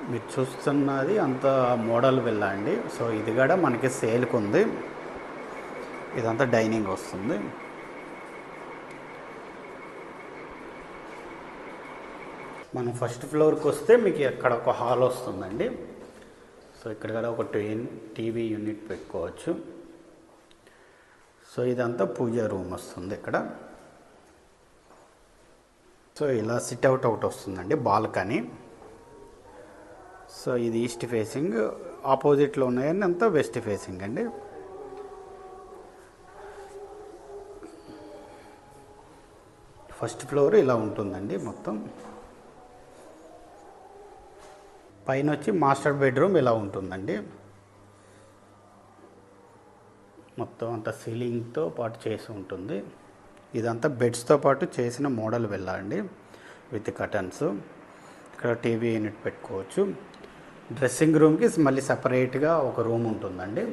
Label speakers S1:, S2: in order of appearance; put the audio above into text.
S1: మీరు చూస్తున్నది అంత మోడల్ విల్లా అండి. సో ఇది కూడా మనకి సేల్కి ఉంది. ఇదంతా డైనింగ్ వస్తుంది. మనం ఫస్ట్ ఫ్లోర్కి వస్తే మీకు ఇక్కడ ఒక హాల్ వస్తుందండి. సో ఇక్కడ కూడా ఒక టీవీ యూనిట్ పెట్టుకోవచ్చు. సో ఇదంతా పూజ రూమ్ వస్తుంది ఇక్కడ. సో ఇలా సిట్అవుట్ ఒకటి వస్తుందండి, బాల్కనీ. సో ఇది ఈస్ట్ ఫేసింగ్, ఆపోజిట్లో ఉన్నాయని అంతా వెస్ట్ ఫేసింగ్ అండి. ఫస్ట్ ఫ్లోర్ ఇలా ఉంటుందండి మొత్తం. పైన వచ్చి మాస్టర్ బెడ్రూమ్ ఇలా ఉంటుందండి. మొత్తం అంతా సీలింగ్తో పాటు చేసి ఉంటుంది. ఇదంతా బెడ్స్తో పాటు చేసిన మోడల్ విల్లా అండి, విత్ కర్టన్స్. ఇక్కడ టీవీ యూనిట్ పెట్టుకోవచ్చు. డ్రెస్సింగ్ రూమ్కి మళ్ళీ సపరేట్గా ఒక రూమ్ ఉంటుందండి.